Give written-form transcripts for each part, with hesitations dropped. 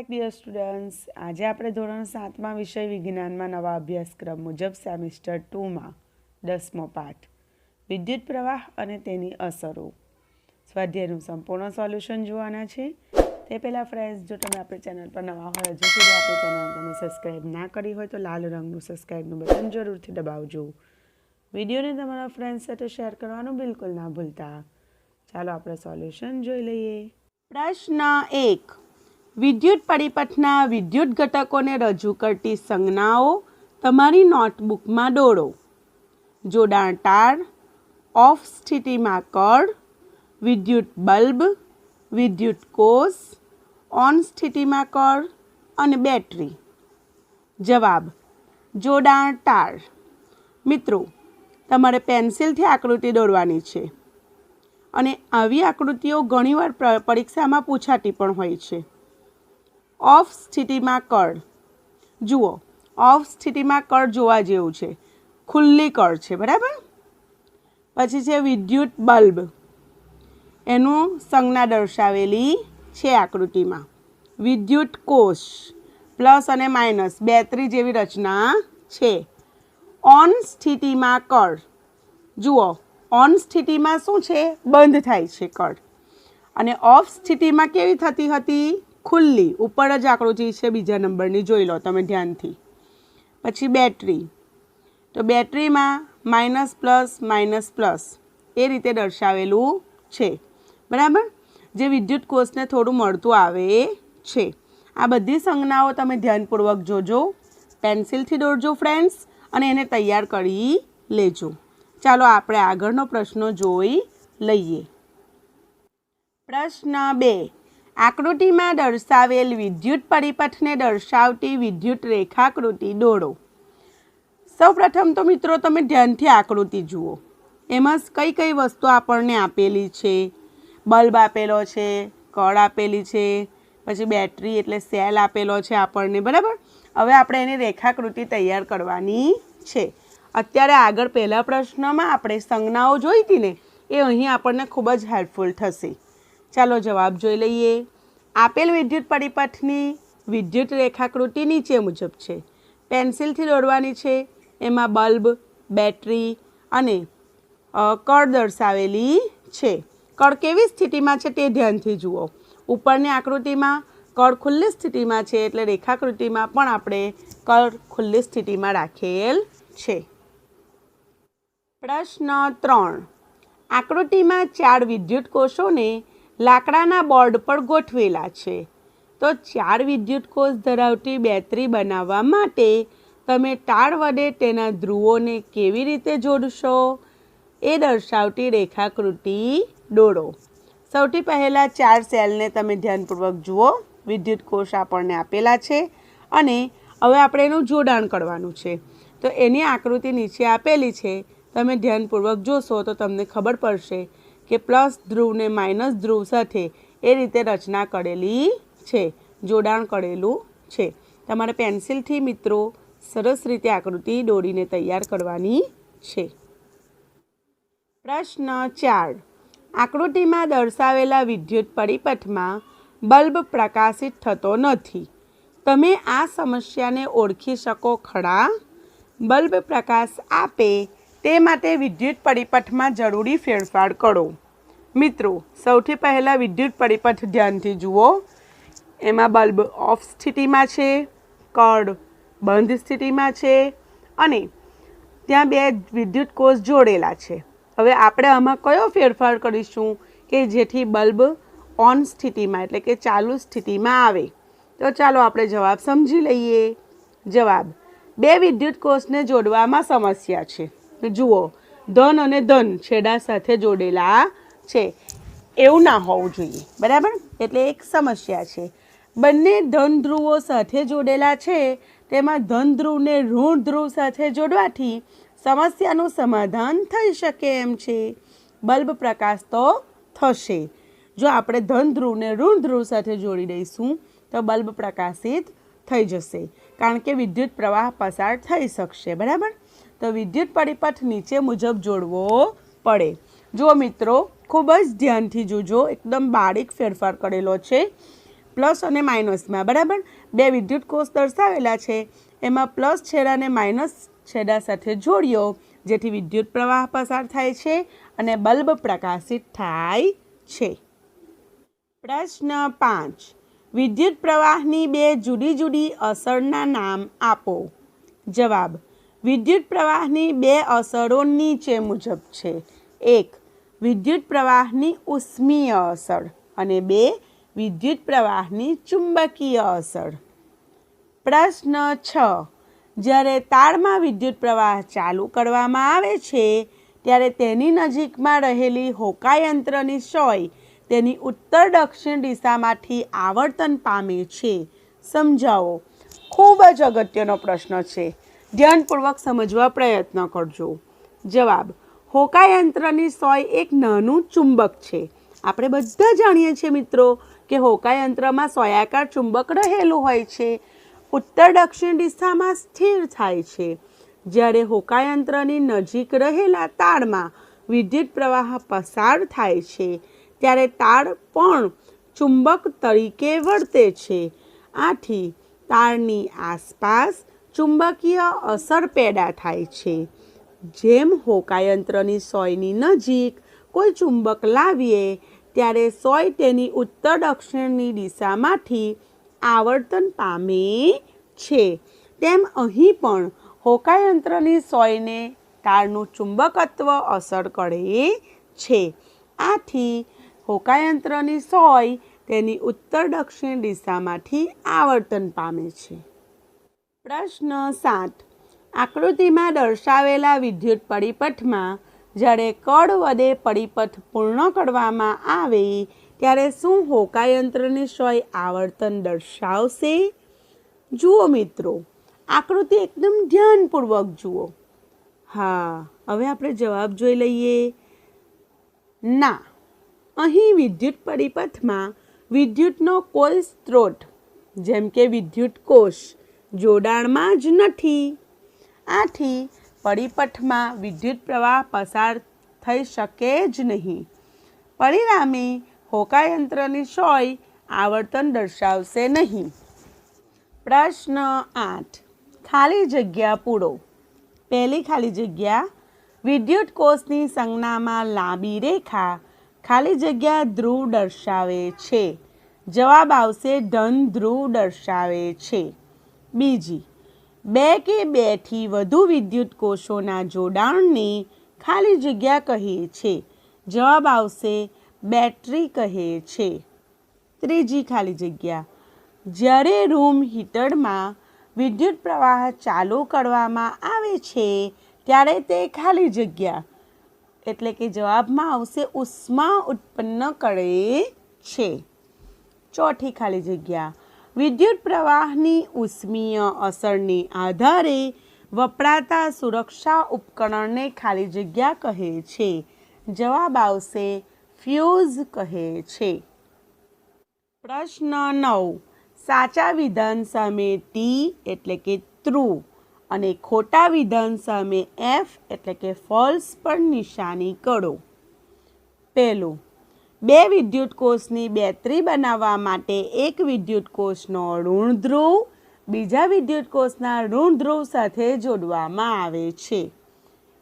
Back dear students. આજે આપણે ધોરણ 7માં વિષય વિજ્ઞાનમાં નવા અભ્યાસક્રમ મુજબ સેમિસ્ટર 2માં 10મો પાઠ વિદ્યુત પ્રવાહ અને તેની અસરો સ્વાધ્યાયનું સંપૂર્ણ સોલ્યુશન જોવાના છે। તે પહેલાં ફ્રેન્ડ્સ, જો તમે આપણી ચેનલ પર નવા હોય, હજુ સુધી આપણી ચેનલ તમે સબસ્ક્રાઈબ ના કરી હોય તો લાલ રંગનું સબસ્ક્રાઈબનું બટન જરૂરથી દબાવજો। વિડીયોને તમારા ફ્રેન્ડ્સ સાથે શેર કરવાનું બિલકુલ ના ભૂલતા। ચાલો આપણે સોલ્યુશન જોઈ લઈએ। પ્રશ્ન 1, વિદ્યુત પરિપથના વિદ્યુત ઘટકોને રજૂ કરતી સંજ્ઞાઓ તમારી નોટબુકમાં દોરો। જોડાણ તાર, ઓફ સ્થિતિમાં કળ, વિદ્યુત બલ્બ, વિદ્યુત કોષ, ઓન સ્થિતિમાં કળ અને બેટરી। જવાબ: જોડાણ તાર। મિત્રો, તમારે પેન્સિલથી આકૃતિ દોરવાની છે અને આવી આકૃતિઓ ઘણીવાર પરીક્ષામાં પૂછાતી પણ હોય છે। ઓફ સ્થિતિમાં કળ, જુઓ, ઓફ સ્થિતિમાં કળ જોવા જેવું છે, ખુલ્લી કળ છે, બરાબર। પછી છે વિદ્યુત બલ્બ, એનું સંજ્ઞા દર્શાવેલી છે આકૃતિમાં। વિદ્યુત કોષ, પ્લસ અને માઇનસ બેટરી જેવી રચના છે। ઓન સ્થિતિમાં કળ, જુઓ, ઓન સ્થિતિમાં શું છે? બંધ થાય છે કળ। અને ઓફ સ્થિતિમાં કેવી થતી હતી? ખુલ્લી। ઉપર જ આકૃતિ છે બીજા નંબરની, જોઈ લો તમે ધ્યાનથી। પછી બેટરી, તો બેટરીમાં માઇનસ પ્લસ એ રીતે દર્શાવેલું છે, બરાબર, જે વિદ્યુત કોષને થોડું મળતું આવે છે। આ બધી સંજ્ઞાઓ તમે ધ્યાનપૂર્વક જોજો, પેન્સિલથી દોરજો ફ્રેન્ડ્સ, અને એને તૈયાર કરી લેજો। ચાલો આપણે આગળનો પ્રશ્ન જોઈ લઈએ। પ્રશ્ન 2, આકૃતિમાં દર્શાવેલ વિદ્યુત પરિપથને દર્શાવતી વિદ્યુત રેખાકૃતિ દોરો। સૌપ્રથમ તો મિત્રો તમે ધ્યાનથી આકૃતિ જુઓ। એમાં કઈ કઈ વસ્તુ આપણને આપેલી છે? બલ્બ આપેલો છે, કળ આપેલી છે, પછી બેટરી એટલે સેલ આપેલો છે આપણને, બરાબર। હવે આપણે એની રેખાકૃતિ તૈયાર કરવાની છે। અત્યારે આગળ પહેલા પ્રશ્નમાં આપણે સંજ્ઞાઓ જોઈ હતી ને, એ અહીં આપણને ખૂબ જ હેલ્પફુલ થશે। ચાલો જવાબ જોઈ લઈએ। આપેલ વિદ્યુત પરિપથની વિદ્યુત રેખાકૃતિ નીચે મુજબ છે। પેન્સિલથી દોરવાની છે। એમાં બલ્બ, બેટરી અને કળ દર્શાવેલી છે। કળ કેવી સ્થિતિમાં છે તે ધ્યાનથી જુઓ। ઉપરની આકૃતિમાં કળ ખુલ્લી સ્થિતિમાં છે, એટલે રેખાકૃતિમાં પણ આપણે કળ ખુલ્લી સ્થિતિમાં રાખેલ છે। પ્રશ્ન 3, આકૃતિમાં 4 વિદ્યુત કોષોને લાકડાના બોર્ડ પર ગોઠવેલા છે, તો 4 વિદ્યુત કોષ ધરાવતી બેટરી બનાવવા માટે તમે તાર વડે તેના ધ્રુવોને કેવી રીતે જોડશો એ દર્શાવતી રેખાકૃતિ દોરો। સૌથી પહેલાં 4 સેલને તમે ધ્યાનપૂર્વક જુઓ। વિદ્યુત કોષ આપણને આપેલા છે અને હવે આપણે એનું જોડાણ કરવાનું છે, તો એની આકૃતિ નીચે આપેલી છે। તમે ધ્યાનપૂર્વક જોશો તો તમને ખબર પડશે કે પ્લસ ધ્રુવ ને માઇનસ ધ્રુવ સાથે એ રીતે રચના કરેલી છે, જોડાણ કરેલું છે। તમારે પેન્સિલથી મિત્રો સરસ રીતે આકૃતિ દોરીને તૈયાર કરવાની છે। પ્રશ્ન 4, આકૃતિમાં દર્શાવેલા વિદ્યુત પરિપથમાં બલ્બ પ્રકાશિત થતો નથી, તમે આ સમસ્યાને ઓળખી શકો ખરા? બલ્બ પ્રકાશ આપે તે માટે વિદ્યુત પરિપથમાં જરૂરી ફેરફાર કરો। મિત્રો, સૌથી પહેલાં વિદ્યુત પરિપથ ધ્યાનથી જુઓ। એમાં બલ્બ ઓફ સ્થિતિમાં છે, કળ બંધ સ્થિતિમાં છે અને ત્યાં 2 વિદ્યુત કોષ જોડેલા છે। હવે આપણે આમાં કયો ફેરફાર કરીશું કે જેથી બલ્બ ઓન સ્થિતિમાં એટલે કે ચાલુ સ્થિતિમાં આવે? તો ચાલો આપણે જવાબ સમજી લઈએ। જવાબ: 2 વિદ્યુત કોષને જોડવામાં સમસ્યા છે। જુઓ, ધન અને ધન છેડા સાથે જોડેલા છે, એવું ના હોવું જોઈએ, બરાબર, એટલે એક સમસ્યા છે। બંને ધન ધ્રુવો સાથે જોડેલા છે, તેમાં ધન ધ્રુવને ઋણ ધ્રુવ સાથે જોડવાથી સમસ્યાનું સમાધાન થઈ શકે એમ છે। બલ્બ પ્રકાશ તો થશે। જો આપણે ધન ધ્રુવને ઋણ ધ્રુવ સાથે જોડી દઈશું તો બલ્બ પ્રકાશિત થઈ જશે, કારણ કે વિદ્યુત પ્રવાહ પસાર થઈ શકશે, બરાબર। તો વિદ્યુત પરિપથ નીચે મુજબ જોડવો પડે। જો મિત્રો, ખૂબ જ ધ્યાનથી જોજો, એકદમ બારીક ફેરફાર કરેલો છે। પ્લસ અને માઇનસમાં, બરાબર, બે વિદ્યુત કોષ દર્શાવેલા છે, એમાં પ્લસ છેડાને માઇનસ છેડા સાથે જોડ્યો, જેથી વિદ્યુત પ્રવાહ પસાર થાય છે અને બલ્બ પ્રકાશિત થાય છે. પ્રશ્ન 5. વિદ્યુત પ્રવાહની બે જુદી જુદી અસરના નામ આપો. જવાબ: વિદ્યુત પ્રવાહની બે અસરો નીચે મુજબ છે. 1. વિદ્યુત પ્રવાહની ઉષ્મીય અસર અને 2. વિદ્યુત પ્રવાહની ચુંબકીય અસર. પ્રશ્ન 6. જ્યારે તારમાં વિદ્યુત પ્રવાહ ચાલુ કરવામાં આવે છે ત્યારે તેની નજીકમાં રહેલી હોકાયંત્રની સોય તેની ઉત્તર દક્ષિણ દિશામાંથી આવર્તન પામે છે. સમજાવો. ખૂબ જ અગત્યનો પ્રશ્ન છે, ધ્યાનપૂર્વક સમજવા પ્રયત્ન કરજો. જવાબ: હોકાયંત્રની સોય એક નાનું ચુંબક છે. આપણે બધા જાણીએ છીએ મિત્રો કે હોકાયંત્રમાં સોયાકાર ચુંબક રહેલું હોય છે, ઉત્તર દક્ષિણ દિશામાં સ્થિર થાય છે. જ્યારે હોકાયંત્રની નજીક રહેલા તારમાં વિદ્યુત પ્રવાહ પસાર થાય છે ત્યારે તાર પણ ચુંબક તરીકે વર્તે છે. આથી તારની આસપાસ ચુંબકીય અસર પેદા થાય છે. જેમ હોકાયંત્રની સોયની નજીક કોઈ ચુંબક લાવીએ ત્યારે સોય તેની ઉત્તર દક્ષિણની દિશામાંથી આવર્તન પામે છે, તેમ અહીં પણ હોકાયંત્રની સોયને તારનું ચુંબકત્વ અસર કરે છે. આથી હોકાયંત્રની સોય તેની ઉત્તર દક્ષિણ દિશામાંથી આવર્તન પામે છે. પ્રશ્ન 7. આકૃતિમાં દર્શાવેલા વિદ્યુત પરિપથમાં જ્યારે કળ વડે પરિપથ પૂર્ણ કરવામાં આવે ત્યારે શું હોકાયંત્રની સોય આવર્તન દર્શાવશે? જુઓ મિત્રો, આકૃતિ એકદમ ધ્યાનપૂર્વક જુઓ. હા, હવે આપણે જવાબ જોઈ લઈએ. ના, અહીં વિદ્યુત પરિપથમાં વિદ્યુતનો કોઈ સ્ત્રોત જેમ કે વિદ્યુત કોષ જોડાણમાં જ નથી. આથી પરિપથમાં વિદ્યુત પ્રવાહ પસાર થઈ શકે જ નહીં. પરિણામે હોકાયંત્રની સોય આવર્તન દર્શાવશે નહીં. પ્રશ્ન 8. ખાલી જગ્યા પૂરો. પહેલી ખાલી જગ્યા: વિદ્યુત કોષની સંજ્ઞામાં લાંબી રેખા ખાલી જગ્યા ધ્રુવ દર્શાવે છે. જવાબ આવશે ધન ધ્રુવ દર્શાવે છે. બીજી: બે કે બેથી વધુ વિદ્યુત કોષોના જોડાણને ખાલી જગ્યા કહે છે. જવાબ આવશે બેટરી કહે છે. ત્રીજી ખાલી જગ્યા: જ્યારે રૂમ હીટરમાં વિદ્યુત પ્રવાહ ચાલુ કરવામાં આવે છે ત્યારે તે ખાલી જગ્યા, એટલે કે જવાબમાં આવશે ઉષ્મા ઉત્પન્ન કરે છે. ચોથી ખાલી જગ્યા: વિદ્યુત પ્રવાહની ઉષ્મીય અસરને આધારે વપરાતા સુરક્ષા ઉપકરણને ખાલી જગ્યા કહે છે. જવાબ આવશે ફ્યુઝ કહે છે. પ્રશ્ન 9. સાચા વિધાન સામે ટી એટલે કે ટ્રુ અને ખોટા વિધાન સામે એફ એટલે કે ફોલ્સ પર નિશાની કરો. પહેલું: બે વિદ્યુત કોષની બેટરી બનાવવા માટે એક વિદ્યુત કોષનો ઋણ ધ્રુવ બીજા વિદ્યુત કોષના ઋણ ધ્રુવ સાથે જોડવામાં આવે છે.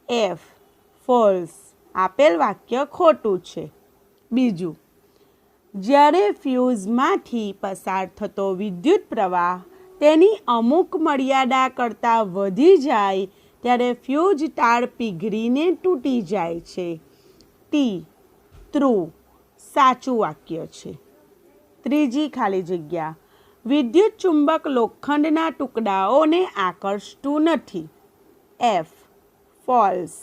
F false. આપેલ વાક્ય ખોટું છે. બીજું: જ્યારે ફ્યુઝમાંથી પસાર થતો વિદ્યુત પ્રવાહ તેની અમુક મર્યાદા કરતાં વધી જાય ત્યારે ફ્યુઝ તાર પીગળીને તૂટી જાય છે. T true. સાચું વાક્ય છે. ત્રીજી ખાલી જગ્યા: વિદ્યુત ચુંબક લોખંડના ટુકડાઓને આકર્ષતું નથી. F false.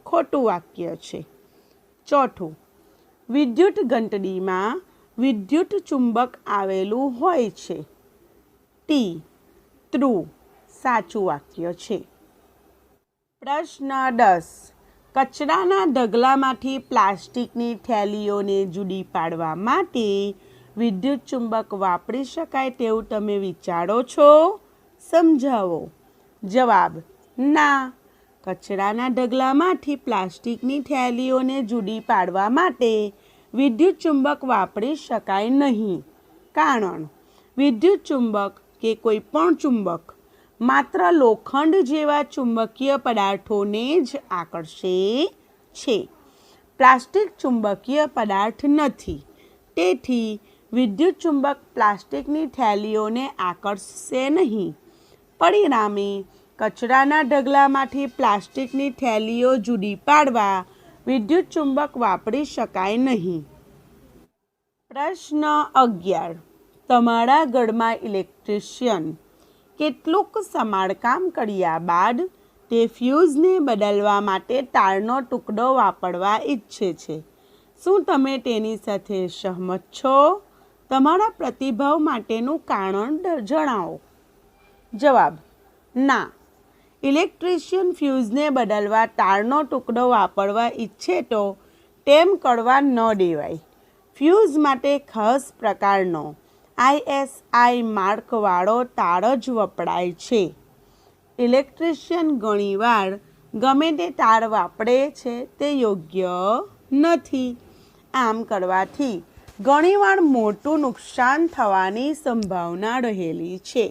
ખોટું વાક્ય છે. ચોથું: વિદ્યુત ઘંટડીમાં વિદ્યુત ચુંબક આવેલું હોય છે. T true. સાચું વાક્ય છે. પ્રશ્ન 10. કચરાના ઢગલામાંથી પ્લાસ્ટિકની થેલીઓને જુદી પાડવા માટે વિદ્યુત ચુંબક વાપરી શકાય તેવું તમે વિચારો છો? સમજાવો. જવાબ: ના, કચરાના ઢગલામાંથી પ્લાસ્ટિકની થેલીઓને જુદી પાડવા માટે વિદ્યુત ચુંબક વાપરી શકાય નહીં. કારણ વિદ્યુત ચુંબક કે કોઈ પણ ચુંબક માત્ર લોખંડ જેવા ચુંબકીય પદાર્થોને જ આકર્ષે છે. પ્લાસ્ટિક ચુંબકીય પદાર્થ નથી, તેથી વિદ્યુત ચુંબક પ્લાસ્ટિકની થેલીઓને આકર્ષશે નહીં. પરિણામે કચરાના ઢગલામાંથી પ્લાસ્ટિકની થેલીઓ જુદી પાડવા વિદ્યુત ચુંબક વાપરી શકાય નહીં. પ્રશ્ન 11. તમારા ઘરમાં ઇલેક્ટ્રિશિયન કેટલુંક સમારકામ કર્યા બાદ તે ફ્યુઝને બદલવા માટે તારનો ટુકડો વાપરવા ઈચ્છે છે. શું તમે તેની સાથે સહમત છો? તમારા પ્રતિભાવ માટેનું કારણ જણાવો. જવાબ: ના. ઇલેક્ટ્રિશિયન ફ્યુઝને બદલવા તારનો ટુકડો વાપરવા ઈચ્છે તો તેમ કરવા ન દેવાય. ફ્યુઝ માટે ખાસ પ્રકારનો ISI માર્કવાળો તાર જ વપરાય છે. ઇલેક્ટ્રિશિયન ઘણીવાર ગમે તે તાર વાપરે છે તે યોગ્ય નથી. આમ કરવાથી ઘણીવાર મોટું નુકસાન થવાની સંભાવના રહેલી છે.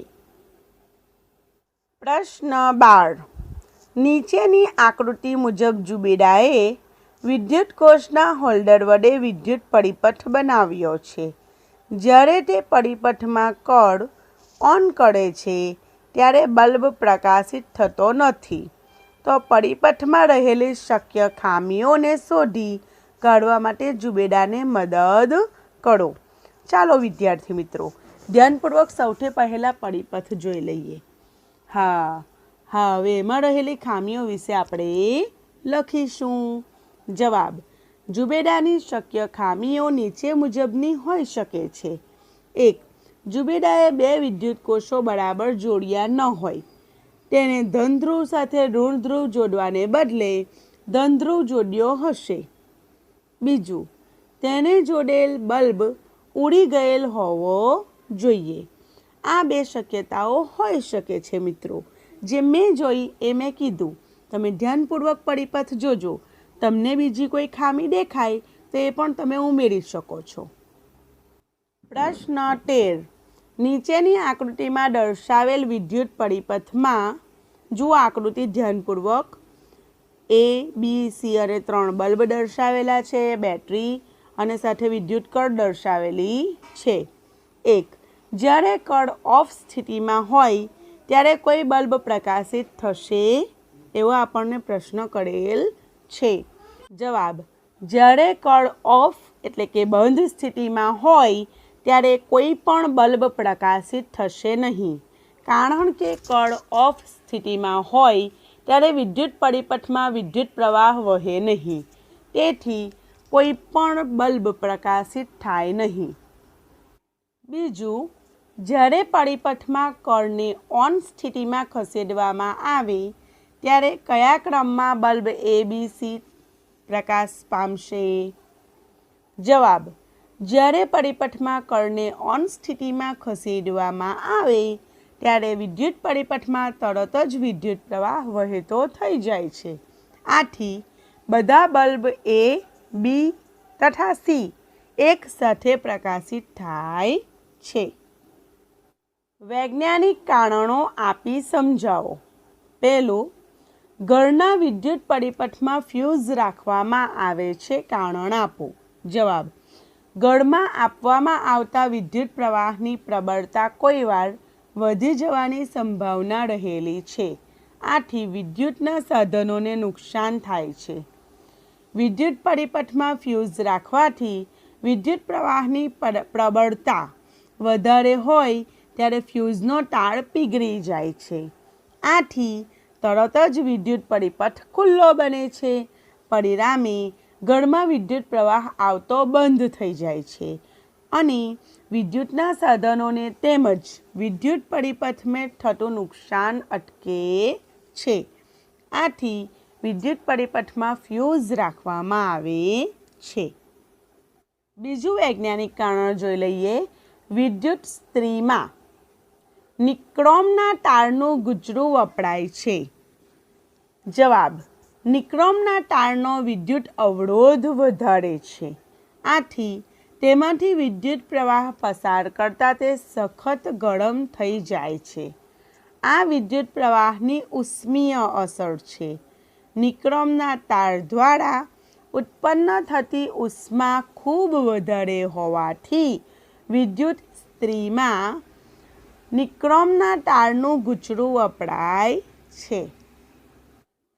પ્રશ્ન 12. નીચેની આકૃતિ મુજબ જુબેદાએ વિદ્યુત કોષના હોલ્ડર વડે વિદ્યુત પરિપથ બનાવ્યો છે. જ્યારે તે પરિપથમાં કળ ઓન કરે છે ત્યારે બલ્બ પ્રકાશિત થતો નથી. તો પરિપથમાં રહેલી શક્ય ખામીઓને શોધી કાઢવા માટે જુબેદાને મદદ કરો. ચાલો વિદ્યાર્થી મિત્રો, ધ્યાનપૂર્વક સૌથી પહેલાં પરિપથ જોઈ લઈએ. હવે એમાં રહેલી ખામીઓ વિશે આપણે લખીશું. જવાબ: જુબેદાની શક્ય ખામીઓ નીચે મુજબની હોઈ શકે છે. 1. જુબેદાએ બે વિદ્યુત કોષો બરાબર જોડ્યા ન હોય. તેને ધન ધ્રુવ સાથે ઋણ ધ્રુવ જોડવાને બદલે ધન ધ્રુવ જોડ્યો હશે. 2. તેને જોડેલ બલ્બ ઉડી ગયેલ હોવો જોઈએ. આ બે શક્યતાઓ હોઈ શકે છે મિત્રો. જે મેં જોઈ એ મેં કીધું. તમે ધ્યાનપૂર્વક પરિપથ જોજો. તમને બીજી કોઈ ખામી દેખાય તો એ પણ તમે ઉમેરી શકો છો. પ્રશ્ન 13. નીચેની આકૃતિમાં દર્શાવેલ વિદ્યુત પરિપથમાં જુઓ આકૃતિ ધ્યાનપૂર્વક. A, B, C અને 3 બલ્બ દર્શાવેલા છે. બેટરી અને સાથે વિદ્યુત કળ દર્શાવેલી છે. 1. જ્યારે કળ ઓફ સ્થિતિમાં હોય ત્યારે કોઈ બલ્બ પ્રકાશિત થશે? એવો આપણને પ્રશ્ન કરેલ છે. જવાબ: જ્યારે કળ ઓફ એટલે કે બંધ સ્થિતિમાં હોય ત્યારે કોઈ પણ બલ્બ પ્રકાશિત થશે નહીં. કારણ કે કળ ઓફ સ્થિતિમાં હોય ત્યારે વિદ્યુત પરિપથમાં વિદ્યુત પ્રવાહ વહે નહીં. તેથી કોઈ પણ બલ્બ પ્રકાશિત થાય નહીં. બીજું, જ્યારે પરિપથમાં કળને ઓન સ્થિતિમાં ખસેડવામાં આવે ત્યારે કયા ક્રમમાં બલ્બ A, B, C પ્રકાશ પામશે? જવાબ: જ્યારે પરિપથમાં કળને ઓન સ્થિતિમાં ખસેડવામાં આવે ત્યારે વિદ્યુત પરિપથમાં તરત જ વિદ્યુત પ્રવાહ વહેતો થઈ જાય છે. આથી બધા બલ્બ A, B તથા C એક સાથે પ્રકાશિત થાય છે. વૈજ્ઞાનિક કારણો આપી સમજાવો. 1. ઘરના વિદ્યુત પરિપથમાં ફ્યુઝ રાખવામાં આવે છે. કારણ આપો. જવાબ: ઘરમાં આપવામાં આવતા વિદ્યુત પ્રવાહની પ્રબળતા કોઈવાર વધી જવાની સંભાવના રહેલી છે. આથી વિદ્યુતના સાધનોને નુકસાન થાય છે. વિદ્યુત પરિપથમાં ફ્યુઝ રાખવાથી વિદ્યુત પ્રવાહની પ્રબળતા વધારે હોય ત્યારે ફ્યુઝનો તાર પીગળી જાય છે. આથી તરત જ વિદ્યુત પરિપથ ખુલ્લો બને છે. પરિણામે ઘરમાં વિદ્યુત પ્રવાહ આવતો બંધ થઈ જાય છે અને વિદ્યુતના સાધનોને તેમજ વિદ્યુત પરિપથમાં થતું નુકસાન અટકે છે. આથી વિદ્યુત પરિપથમાં ફ્યુઝ રાખવામાં આવે છે. બીજું વૈજ્ઞાનિક કારણ જોઈ લઈએ. વિદ્યુત ઇસ્ત્રીમાં નિક્રોમના તારનું ગુજરું વપરાય છે. જવાબ: નિક્રોમના તારનો વિદ્યુત અવરોધ વધારે છે. આથી તેમાંથી વિદ્યુત પ્રવાહ પસાર કરતાં તે સખત ગરમ થઈ જાય છે. આ વિદ્યુત પ્રવાહની ઉષ્મીય અસર છે. નિક્રોમના તાર દ્વારા ઉત્પન્ન થતી ઉષ્મા ખૂબ વધારે હોવાથી વિદ્યુત ઇસ્ત્રીમાં નિક્રોમના તારનું ગૂંચળું વપરાય છે.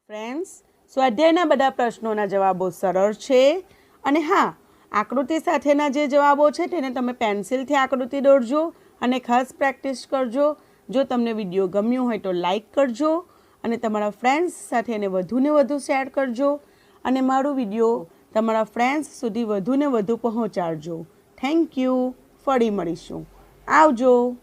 ફ્રેન્ડ્સ, સ્વાધ્યાયના બધા પ્રશ્નોના જવાબો સરળ છે. અને હા, આકૃતિ સાથેના જે જવાબો છે તેને તમે પેન્સિલથી આકૃતિ દોરજો અને ખાસ પ્રેક્ટિસ કરજો. જો તમને વિડીયો ગમ્યો હોય તો લાઈક કરજો અને તમારા ફ્રેન્ડ્સ સાથે એને વધુને વધુ શેર કરજો અને મારું વિડીયો તમારા ફ્રેન્ડ્સ સુધી વધુને વધુ પહોંચાડજો. Thank you. ફરી મળીશું. આવજો.